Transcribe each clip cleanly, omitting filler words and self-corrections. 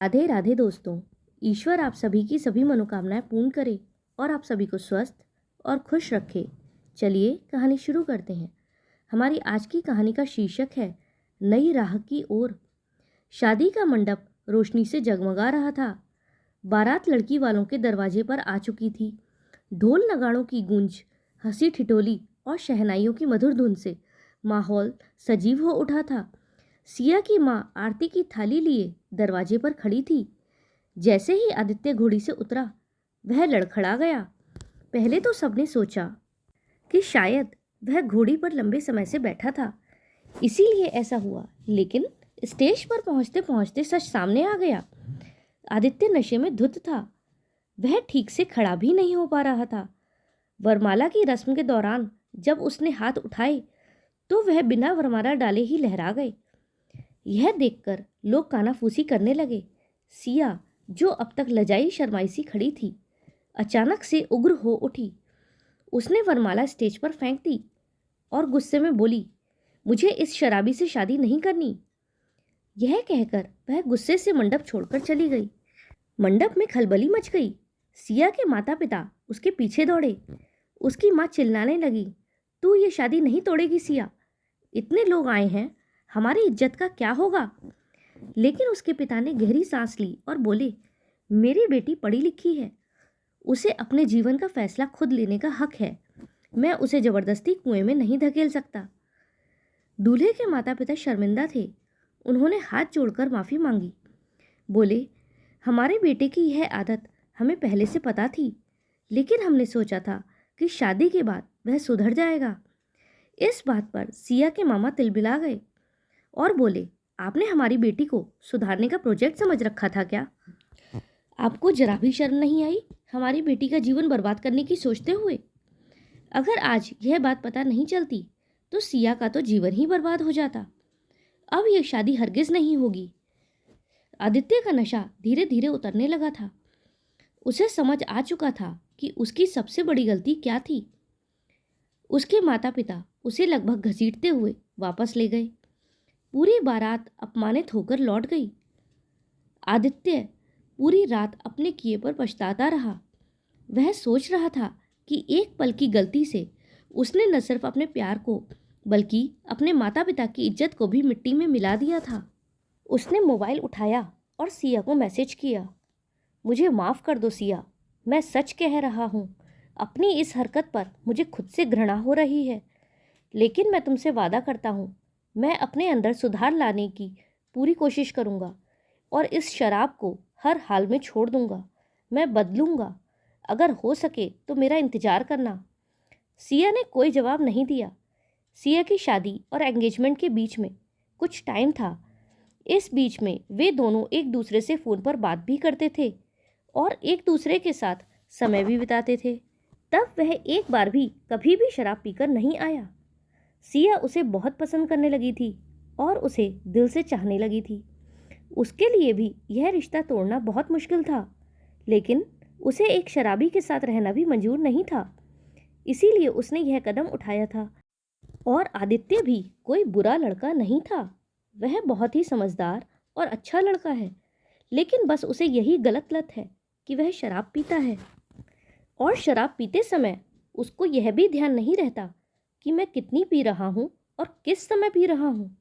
राधे राधे दोस्तों। ईश्वर आप सभी की सभी मनोकामनाएं पूर्ण करे और आप सभी को स्वस्थ और खुश रखे। चलिए कहानी शुरू करते हैं। हमारी आज की कहानी का शीर्षक है नई राह की ओर। शादी का मंडप रोशनी से जगमगा रहा था। बारात लड़की वालों के दरवाजे पर आ चुकी थी। ढोल नगाड़ों की गूंज, हंसी ठिठोली और शहनाइयों की मधुर धुन से माहौल सजीव हो उठा था। सिया की माँ आरती की थाली लिए दरवाजे पर खड़ी थी। जैसे ही आदित्य घोड़ी से उतरा, वह लड़खड़ा गया। पहले तो सबने सोचा कि शायद वह घोड़ी पर लंबे समय से बैठा था, इसीलिए ऐसा हुआ। लेकिन स्टेज पर पहुंचते पहुंचते सच सामने आ गया। आदित्य नशे में धुत था। वह ठीक से खड़ा भी नहीं हो पा रहा था। वरमाला की रस्म के दौरान जब उसने हाथ उठाए तो वह बिना वरमाला डाले ही लहरा गए। यह देखकर लोग कानाफूसी करने लगे। सिया, जो अब तक लजाई शर्माई सी खड़ी थी, अचानक से उग्र हो उठी। उसने वरमाला स्टेज पर फेंक दी और गुस्से में बोली, मुझे इस शराबी से शादी नहीं करनी। यह कहकर वह गुस्से से मंडप छोड़कर चली गई। मंडप में खलबली मच गई। सिया के माता पिता उसके पीछे दौड़े। उसकी माँ चिल्लाने लगी, तू ये शादी नहीं तोड़ेगी सिया, इतने लोग आए हैं, हमारी इज्जत का क्या होगा। लेकिन उसके पिता ने गहरी सांस ली और बोले, मेरी बेटी पढ़ी लिखी है, उसे अपने जीवन का फैसला खुद लेने का हक है, मैं उसे जबरदस्ती कुएं में नहीं धकेल सकता। दूल्हे के माता पिता शर्मिंदा थे। उन्होंने हाथ जोड़कर माफ़ी मांगी। बोले, हमारे बेटे की यह आदत हमें पहले से पता थी, लेकिन हमने सोचा था कि शादी के बाद वह सुधर जाएगा। इस बात पर सिया के मामा तिलमिला गए और बोले, आपने हमारी बेटी को सुधारने का प्रोजेक्ट समझ रखा था क्या? आपको जरा भी शर्म नहीं आई हमारी बेटी का जीवन बर्बाद करने की सोचते हुए? अगर आज यह बात पता नहीं चलती तो सिया का तो जीवन ही बर्बाद हो जाता। अब यह शादी हरगिज नहीं होगी। आदित्य का नशा धीरे धीरे उतरने लगा था। उसे समझ आ चुका था कि उसकी सबसे बड़ी गलती क्या थी। उसके माता पिता उसे लगभग घसीटते हुए वापस ले गए। पूरी बारात अपमानित होकर लौट गई। आदित्य पूरी रात अपने किए पर पछताता रहा। वह सोच रहा था कि एक पल की गलती से उसने न सिर्फ अपने प्यार को बल्कि अपने माता पिता की इज्जत को भी मिट्टी में मिला दिया था। उसने मोबाइल उठाया और सिया को मैसेज किया, मुझे माफ़ कर दो सिया, मैं सच कह रहा हूँ, अपनी इस हरकत पर मुझे खुद से घृणा हो रही है, लेकिन मैं तुमसे वादा करता हूँ, मैं अपने अंदर सुधार लाने की पूरी कोशिश करूँगा और इस शराब को हर हाल में छोड़ दूँगा। मैं बदलूँगा, अगर हो सके तो मेरा इंतज़ार करना। सिया ने कोई जवाब नहीं दिया। सिया की शादी और एंगेजमेंट के बीच में कुछ टाइम था। इस बीच में वे दोनों एक दूसरे से फ़ोन पर बात भी करते थे और एक दूसरे के साथ समय भी बिताते थे। तब वह एक बार भी कभी भी शराब पीकर नहीं आया। सिया उसे बहुत पसंद करने लगी थी और उसे दिल से चाहने लगी थी। उसके लिए भी यह रिश्ता तोड़ना बहुत मुश्किल था, लेकिन उसे एक शराबी के साथ रहना भी मंजूर नहीं था। इसीलिए उसने यह कदम उठाया था। और आदित्य भी कोई बुरा लड़का नहीं था। वह बहुत ही समझदार और अच्छा लड़का है, लेकिन बस उसे यही गलत लत है कि वह शराब पीता है। और शराब पीते समय उसको यह भी ध्यान नहीं रहता कि मैं कितनी पी रहा हूँ और किस समय पी रहा हूँ।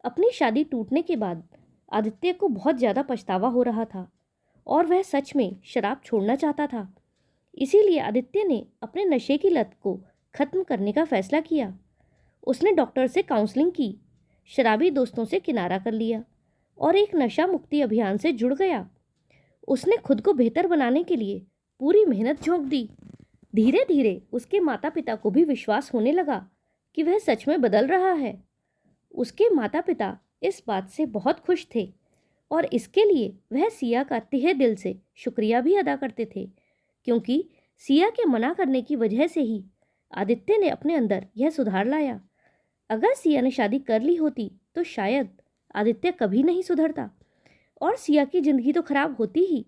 अपनी शादी टूटने के बाद आदित्य को बहुत ज़्यादा पछतावा हो रहा था और वह सच में शराब छोड़ना चाहता था। इसीलिए आदित्य ने अपने नशे की लत को ख़त्म करने का फैसला किया। उसने डॉक्टर से काउंसलिंग की, शराबी दोस्तों से किनारा कर लिया और एक नशा मुक्ति अभियान से जुड़ गया। उसने खुद को बेहतर बनाने के लिए पूरी मेहनत झोंक दी। धीरे धीरे उसके माता पिता को भी विश्वास होने लगा कि वह सच में बदल रहा है। उसके माता पिता इस बात से बहुत खुश थे और इसके लिए वह सिया का तहे दिल से शुक्रिया भी अदा करते थे, क्योंकि सिया के मना करने की वजह से ही आदित्य ने अपने अंदर यह सुधार लाया। अगर सिया ने शादी कर ली होती तो शायद आदित्य कभी नहीं सुधरता और सिया की ज़िंदगी तो खराब होती ही,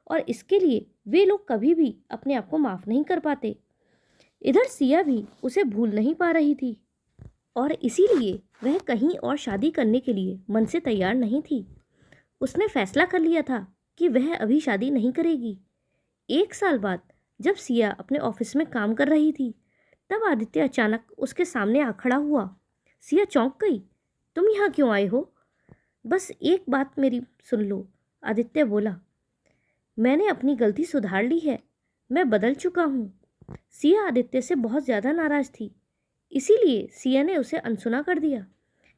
और इसके लिए वे लोग कभी भी अपने आप को माफ़ नहीं कर पाते। इधर सिया भी उसे भूल नहीं पा रही थी और इसीलिए वह कहीं और शादी करने के लिए मन से तैयार नहीं थी। उसने फैसला कर लिया था कि वह अभी शादी नहीं करेगी। 1 साल बाद जब सिया अपने ऑफिस में काम कर रही थी, तब आदित्य अचानक उसके सामने आ खड़ा हुआ। सिया चौंक गई। तुम यहाँ क्यों आए हो? बस एक बात मेरी सुन लो, आदित्य बोला। मैंने अपनी गलती सुधार ली है, मैं बदल चुका हूँ। सिया आदित्य से बहुत ज़्यादा नाराज थी, इसीलिए सिया ने उसे अनसुना कर दिया।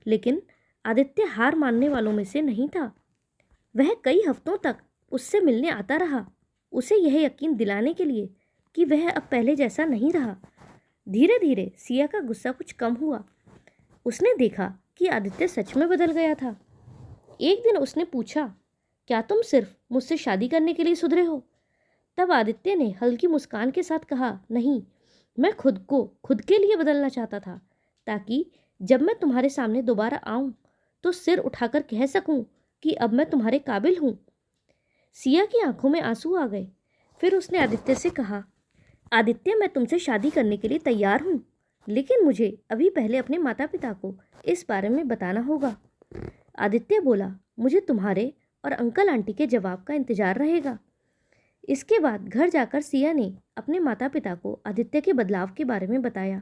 लेकिन आदित्य हार मानने वालों में से नहीं था। वह कई हफ्तों तक उससे मिलने आता रहा, उसे यह यकीन दिलाने के लिए कि वह अब पहले जैसा नहीं रहा। धीरे धीरे सिया का गुस्सा कुछ कम हुआ। उसने देखा कि आदित्य सच में बदल गया था। एक दिन उसने पूछा, क्या तुम सिर्फ मुझसे शादी करने के लिए सुधरे हो? तब आदित्य ने हल्की मुस्कान के साथ कहा, नहीं, मैं खुद को खुद के लिए बदलना चाहता था, ताकि जब मैं तुम्हारे सामने दोबारा आऊं तो सिर उठाकर कह सकूं कि अब मैं तुम्हारे काबिल हूं। सिया की आंखों में आंसू आ गए। फिर उसने आदित्य से कहा, आदित्य, मैं तुमसे शादी करने के लिए तैयार हूं, लेकिन मुझे अभी पहले अपने माता पिता को इस बारे में बताना होगा। आदित्य बोला, मुझे तुम्हारे और अंकल आंटी के जवाब का इंतजार रहेगा। इसके बाद घर जाकर सिया ने अपने माता पिता को आदित्य के बदलाव के बारे में बताया।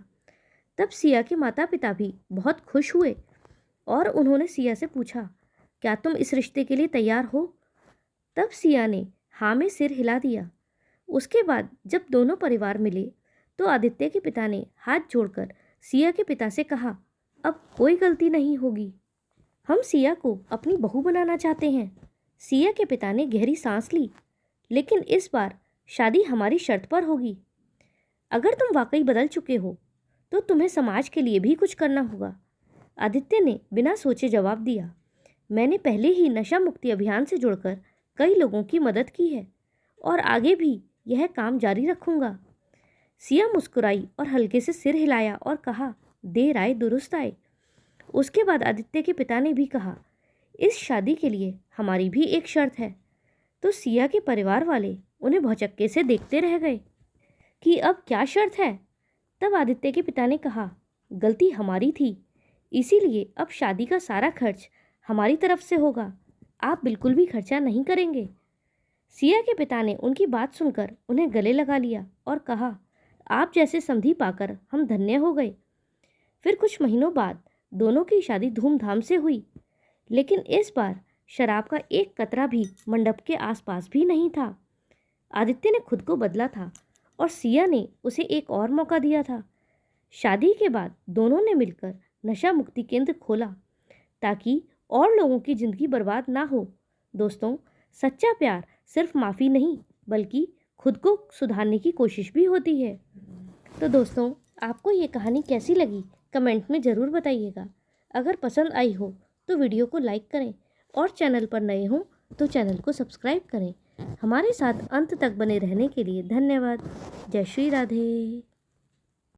तब सिया के माता पिता भी बहुत खुश हुए और उन्होंने सिया से पूछा, क्या तुम इस रिश्ते के लिए तैयार हो? तब सिया ने हाँ में सिर हिला दिया। उसके बाद जब दोनों परिवार मिले तो आदित्य के पिता ने हाथ जोड़कर सिया के पिता से कहा, अब कोई गलती नहीं होगी, हम सिया को अपनी बहू बनाना चाहते हैं। सिया के पिता ने गहरी सांस ली, लेकिन इस बार शादी हमारी शर्त पर होगी। अगर तुम वाकई बदल चुके हो तो तुम्हें समाज के लिए भी कुछ करना होगा। आदित्य ने बिना सोचे जवाब दिया, मैंने पहले ही नशा मुक्ति अभियान से जुड़कर कई लोगों की मदद की है और आगे भी यह काम जारी रखूंगा। सिया मुस्कुराई और हल्के से सिर हिलाया और कहा, देर आए दुरुस्त आए। उसके बाद आदित्य के पिता ने भी कहा, इस शादी के लिए हमारी भी एक शर्त है। तो सिया के परिवार वाले उन्हें भौचक्के से देखते रह गए कि अब क्या शर्त है। तब आदित्य के पिता ने कहा, गलती हमारी थी, इसीलिए अब शादी का सारा खर्च हमारी तरफ से होगा, आप बिल्कुल भी खर्चा नहीं करेंगे। सिया के पिता ने उनकी बात सुनकर उन्हें गले लगा लिया और कहा, आप जैसे समधी पाकर हम धन्य हो गए। फिर कुछ महीनों बाद दोनों की शादी धूमधाम से हुई, लेकिन इस बार शराब का एक कतरा भी मंडप के आसपास भी नहीं था। आदित्य ने खुद को बदला था और सिया ने उसे एक और मौका दिया था। शादी के बाद दोनों ने मिलकर नशा मुक्ति केंद्र खोला ताकि और लोगों की ज़िंदगी बर्बाद ना हो। दोस्तों, सच्चा प्यार सिर्फ माफ़ी नहीं बल्कि खुद को सुधारने की कोशिश भी होती है। तो दोस्तों, आपको ये कहानी कैसी लगी कमेंट में ज़रूर बताइएगा। अगर पसंद आई हो तो वीडियो को लाइक करें और चैनल पर नए हों तो चैनल को सब्सक्राइब करें। हमारे साथ अंत तक बने रहने के लिए धन्यवाद। जय श्री राधे।